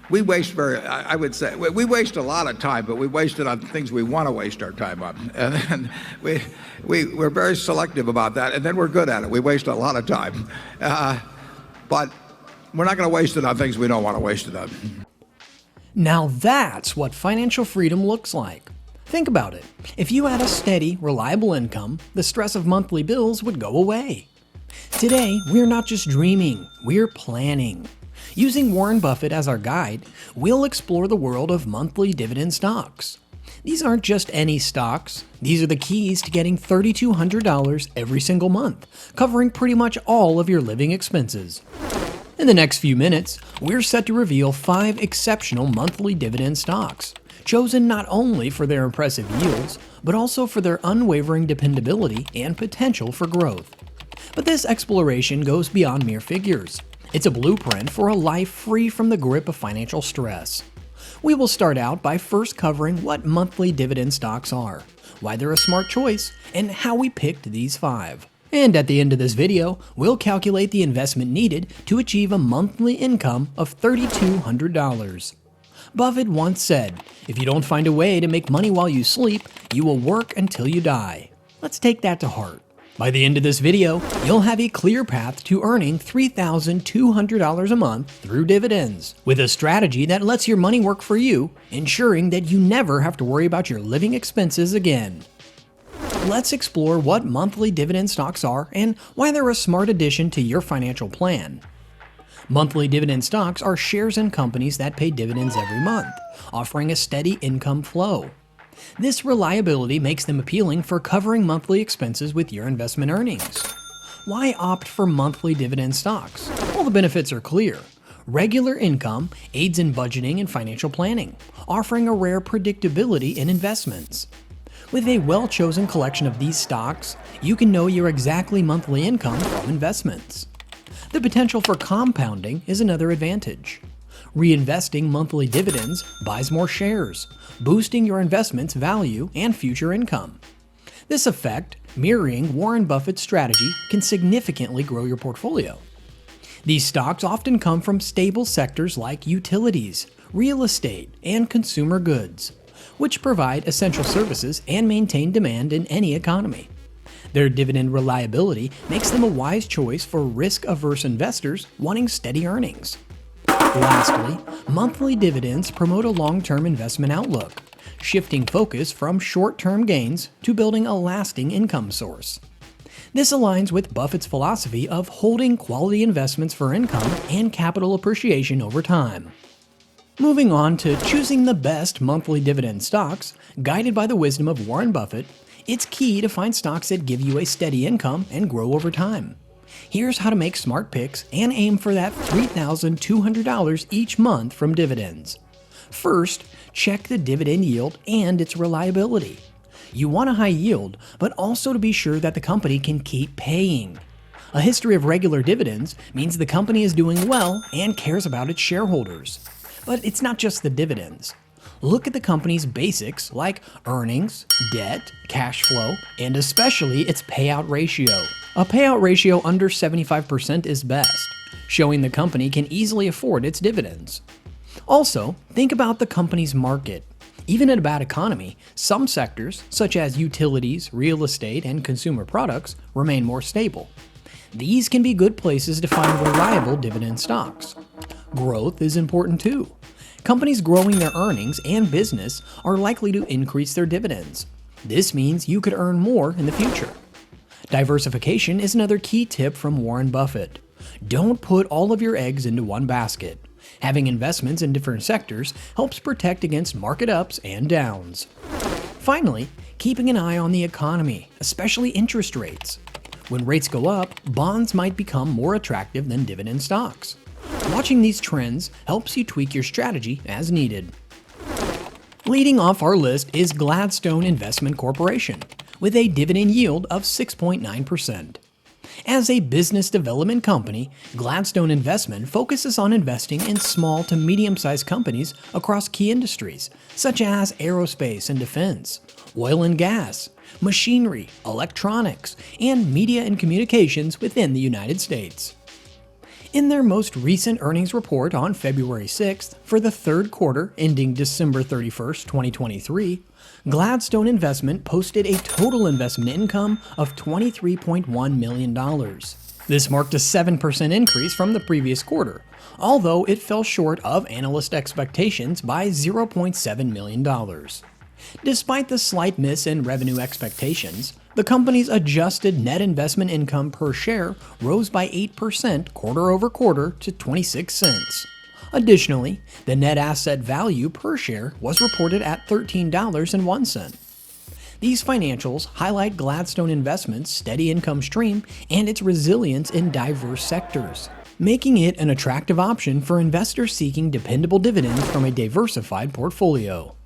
we waste I would say, we waste a lot of time, but we waste it on things we want to waste our time on. And we're very selective about that, and then we're good at it. We waste a lot of time. But we're not going to waste it on things we don't want to waste it on. Now that's what financial freedom looks like. Think about it. If you had a steady, reliable income, the stress of monthly bills would go away. Today, we're not just dreaming, we're planning. Using Warren Buffett as our guide, we'll explore the world of monthly dividend stocks. These aren't just any stocks. These are the keys to getting $3,200 every single month, covering pretty much all of your living expenses. In the next few minutes, we're set to reveal 5 exceptional monthly dividend stocks, chosen not only for their impressive yields, but also for their unwavering dependability and potential for growth. But this exploration goes beyond mere figures. It's a blueprint for a life free from the grip of financial stress. We will start out by first covering what monthly dividend stocks are, why they're a smart choice, and how we picked these 5. And at the end of this video, we'll calculate the investment needed to achieve a monthly income of $3,200. Buffett once said, "If you don't find a way to make money while you sleep, you will work until you die." Let's take that to heart. By the end of this video, you'll have a clear path to earning $3,200 a month through dividends, with a strategy that lets your money work for you, ensuring that you never have to worry about your living expenses again. Let's explore what monthly dividend stocks are and why they're a smart addition to your financial plan. Monthly dividend stocks are shares in companies that pay dividends every month, offering a steady income flow. This reliability makes them appealing for covering monthly expenses with your investment earnings. Why opt for monthly dividend stocks? Well, the benefits are clear. Regular income aids in budgeting and financial planning, offering a rare predictability in investments. With a well-chosen collection of these stocks, you can know your exactly monthly income from investments. The potential for compounding is another advantage. Reinvesting monthly dividends buys more shares, boosting your investment's value and future income. This effect, mirroring Warren Buffett's strategy, can significantly grow your portfolio. These stocks often come from stable sectors like utilities, real estate, and consumer goods, which provide essential services and maintain demand in any economy. Their dividend reliability makes them a wise choice for risk-averse investors wanting steady earnings. Lastly, monthly dividends promote a long-term investment outlook, shifting focus from short-term gains to building a lasting income source. This aligns with Buffett's philosophy of holding quality investments for income and capital appreciation over time. Moving on to choosing the best monthly dividend stocks, guided by the wisdom of Warren Buffett, it's key to find stocks that give you a steady income and grow over time. Here's how to make smart picks and aim for that $3,200 each month from dividends. First, check the dividend yield and its reliability. You want a high yield, but also to be sure that the company can keep paying. A history of regular dividends means the company is doing well and cares about its shareholders. But it's not just the dividends. Look at the company's basics like earnings, debt, cash flow, and especially its payout ratio. A payout ratio under 75% is best, showing the company can easily afford its dividends. Also, think about the company's market. Even in a bad economy, some sectors, such as utilities, real estate, and consumer products, remain more stable. These can be good places to find reliable dividend stocks. Growth is important too. Companies growing their earnings and business are likely to increase their dividends. This means you could earn more in the future. Diversification is another key tip from Warren Buffett. Don't put all of your eggs into one basket. Having investments in different sectors helps protect against market ups and downs. Finally, keeping an eye on the economy, especially interest rates. When rates go up, bonds might become more attractive than dividend stocks. Watching these trends helps you tweak your strategy as needed. Leading off our list is Gladstone Investment Corporation, with a dividend yield of 6.9%. As a business development company, Gladstone Investment focuses on investing in small to medium-sized companies across key industries, such as aerospace and defense, oil and gas, machinery, electronics, and media and communications within the United States. In their most recent earnings report on February 6th for the third quarter ending December 31st, 2023, Gladstone Investment posted a total investment income of $23.1 million. This marked a 7% increase from the previous quarter, although it fell short of analyst expectations by $0.7 million. Despite the slight miss in revenue expectations, the company's adjusted net investment income per share rose by 8% quarter over quarter to 26 cents. Additionally, the net asset value per share was reported at $13.01. These financials highlight Gladstone Investment's steady income stream and its resilience in diverse sectors, making it an attractive option for investors seeking dependable dividends from a diversified portfolio.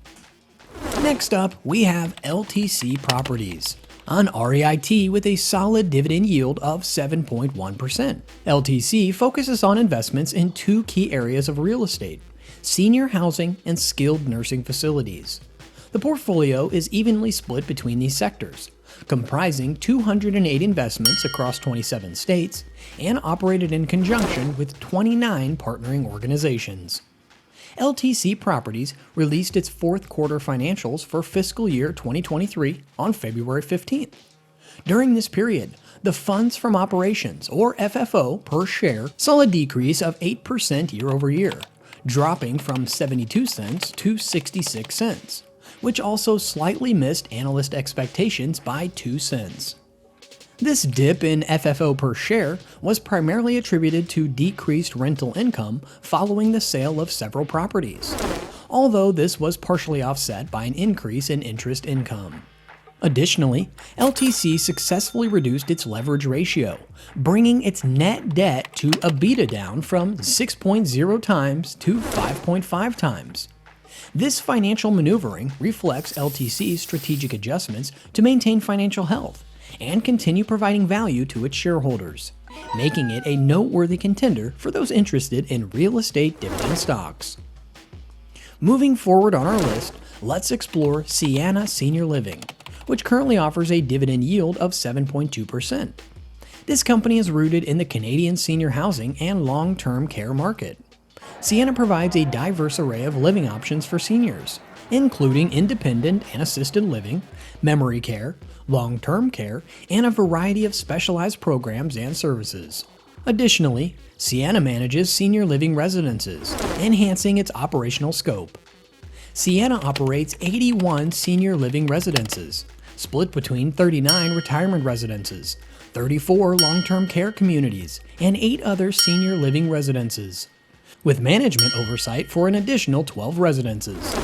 Next up, we have LTC Properties, an REIT with a solid dividend yield of 7.1%. LTC focuses on investments in two key areas of real estate: senior housing and skilled nursing facilities. The portfolio is evenly split between these sectors, comprising 208 investments across 27 states and operated in conjunction with 29 partnering organizations. LTC Properties released its fourth quarter financials for fiscal year 2023 on February 15th. During this period, the funds from operations, or FFO, per share saw a decrease of 8% year over year, dropping from 72 cents to 66 cents, which also slightly missed analyst expectations by 2 cents. This dip in FFO per share was primarily attributed to decreased rental income following the sale of several properties, although this was partially offset by an increase in interest income. Additionally, LTC successfully reduced its leverage ratio, bringing its net debt to EBITDA down from 6.0 times to 5.5 times. This financial maneuvering reflects LTC's strategic adjustments to maintain financial health and continue providing value to its shareholders, making it a noteworthy contender for those interested in real estate dividend stocks. Moving forward on our list, let's explore Sienna Senior Living, which currently offers a dividend yield of 7.2%. This company is rooted in the Canadian senior housing and long-term care market. Sienna provides a diverse array of living options for seniors, including independent and assisted living, memory care, long-term care, and a variety of specialized programs and services. Additionally, Sienna manages senior living residences, enhancing its operational scope. Sienna operates 81 senior living residences, split between 39 retirement residences, 34 long-term care communities, and 8 other senior living residences, with management oversight for an additional 12 residences.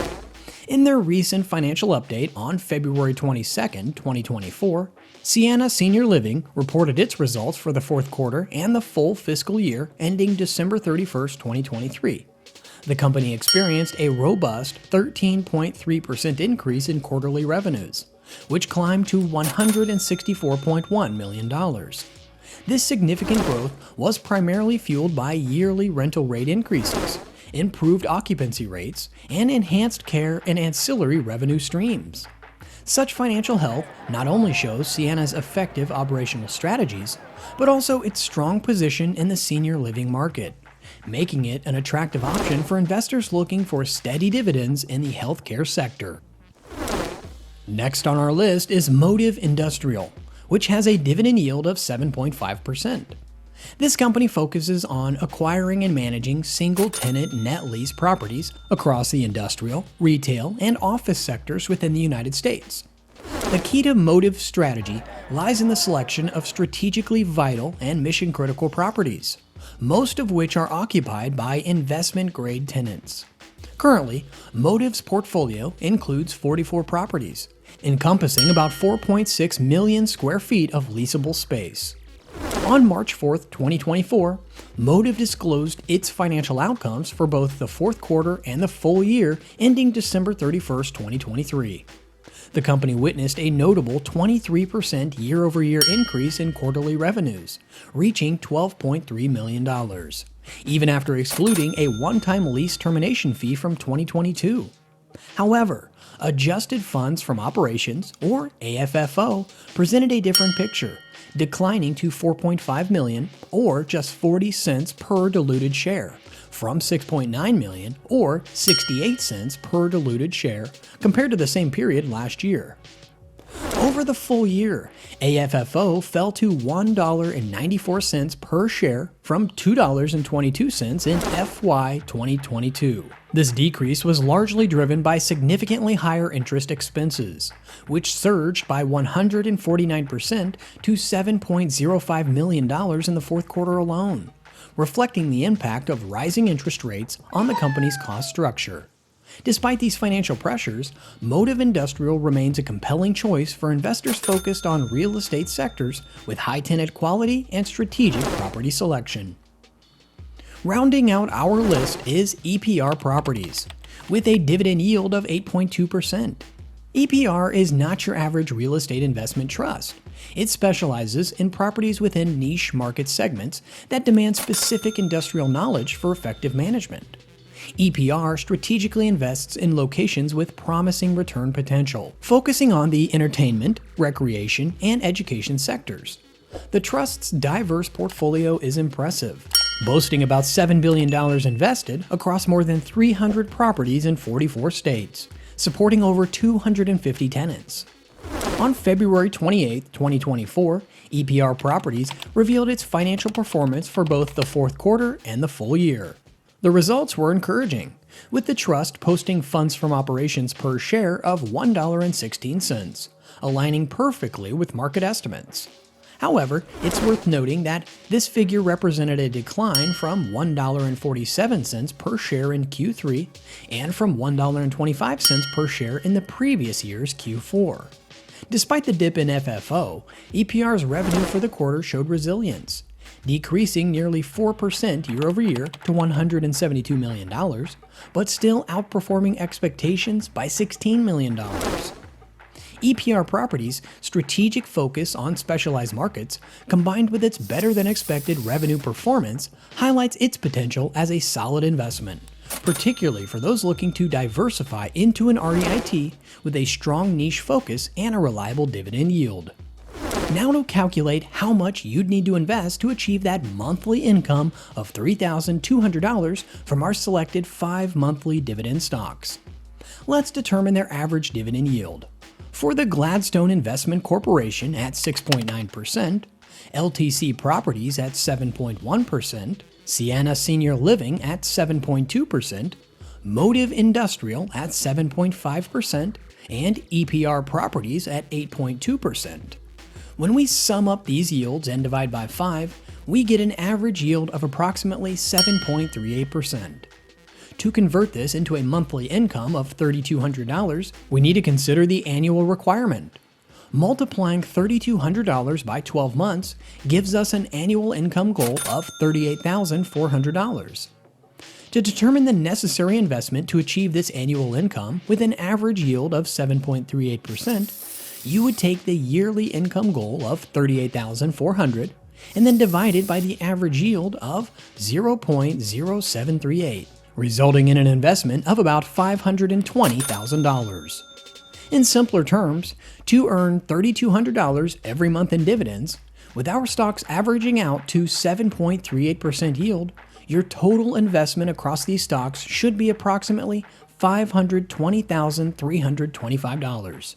In their recent financial update on February 22, 2024, Sienna Senior Living reported its results for the fourth quarter and the full fiscal year ending December 31, 2023. The company experienced a robust 13.3% increase in quarterly revenues, which climbed to $164.1 million. This significant growth was primarily fueled by yearly rental rate increases, improved occupancy rates, and enhanced care and ancillary revenue streams. Such financial health not only shows Sienna's effective operational strategies, but also its strong position in the senior living market, making it an attractive option for investors looking for steady dividends in the healthcare sector. Next on our list is Motive Industrial, which has a dividend yield of 7.5%. This company focuses on acquiring and managing single-tenant net lease properties across the industrial, retail, and office sectors within the United States. The key to Motive's strategy lies in the selection of strategically vital and mission-critical properties, most of which are occupied by investment-grade tenants. Currently, Motive's portfolio includes 44 properties, encompassing about 4.6 million square feet of leasable space. On March 4, 2024, Motive disclosed its financial outcomes for both the fourth quarter and the full year ending December 31, 2023. The company witnessed a notable 23% year-over-year increase in quarterly revenues, reaching $12.3 million, even after excluding a one-time lease termination fee from 2022. However, adjusted funds from operations, or AFFO, presented a different picture, declining to $4.5 million, or just 40 cents per diluted share, from $6.9 million, or 68 cents per diluted share, compared to the same period last year. Over the full year, AFFO fell to $1.94 per share from $2.22 in FY 2022. This decrease was largely driven by significantly higher interest expenses, which surged by 149% to $7.05 million in the fourth quarter alone, reflecting the impact of rising interest rates on the company's cost structure. Despite these financial pressures, Motive Industrial remains a compelling choice for investors focused on real estate sectors with high tenant quality and strategic property selection. Rounding out our list is EPR Properties, with a dividend yield of 8.2%. EPR is not your average real estate investment trust. It specializes in properties within niche market segments that demand specific industrial knowledge for effective management. EPR strategically invests in locations with promising return potential, focusing on the entertainment, recreation, and education sectors. The trust's diverse portfolio is impressive, boasting about $7 billion invested across more than 300 properties in 44 states, supporting over 250 tenants. On February 28, 2024, EPR Properties revealed its financial performance for both the fourth quarter and the full year. The results were encouraging, with the trust posting funds from operations per share of $1.16, aligning perfectly with market estimates. However, it's worth noting that this figure represented a decline from $1.47 per share in Q3 and from $1.25 per share in the previous year's Q4. Despite the dip in FFO, EPR's revenue for the quarter showed resilience, decreasing nearly 4% year over year to $172 million, but still outperforming expectations by $16 million. EPR Properties' strategic focus on specialized markets, combined with its better-than-expected revenue performance, highlights its potential as a solid investment, particularly for those looking to diversify into an REIT with a strong niche focus and a reliable dividend yield. Now to calculate how much you'd need to invest to achieve that monthly income of $3,200 from our selected 5 monthly dividend stocks. Let's determine their average dividend yield. For the Gladstone Investment Corporation at 6.9%, LTC Properties at 7.1%, Sienna Senior Living at 7.2%, Motive Industrial at 7.5%, and EPR Properties at 8.2%. When we sum up these yields and divide by 5, we get an average yield of approximately 7.38%. To convert this into a monthly income of $3,200, we need to consider the annual requirement. Multiplying $3,200 by 12 months gives us an annual income goal of $38,400. To determine the necessary investment to achieve this annual income with an average yield of 7.38%, you would take the yearly income goal of $38,400 and then divide it by the average yield of 0.0738, resulting in an investment of about $520,000. In simpler terms, to earn $3,200 every month in dividends, with our stocks averaging out to 7.38% yield, your total investment across these stocks should be approximately $520,325.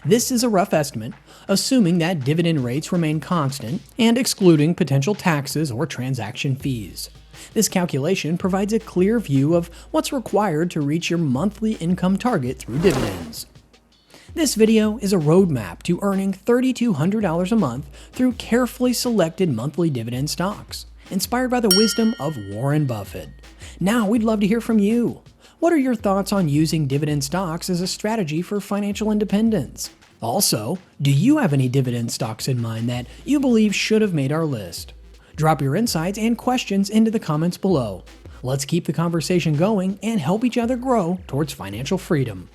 This is a rough estimate, assuming that dividend rates remain constant and excluding potential taxes or transaction fees. This calculation provides a clear view of what's required to reach your monthly income target through dividends. This video is a roadmap to earning $3,200 a month through carefully selected monthly dividend stocks, inspired by the wisdom of Warren Buffett. Now we'd love to hear from you. What are your thoughts on using dividend stocks as a strategy for financial independence? Also, do you have any dividend stocks in mind that you believe should have made our list? Drop your insights and questions into the comments below. Let's keep the conversation going and help each other grow towards financial freedom.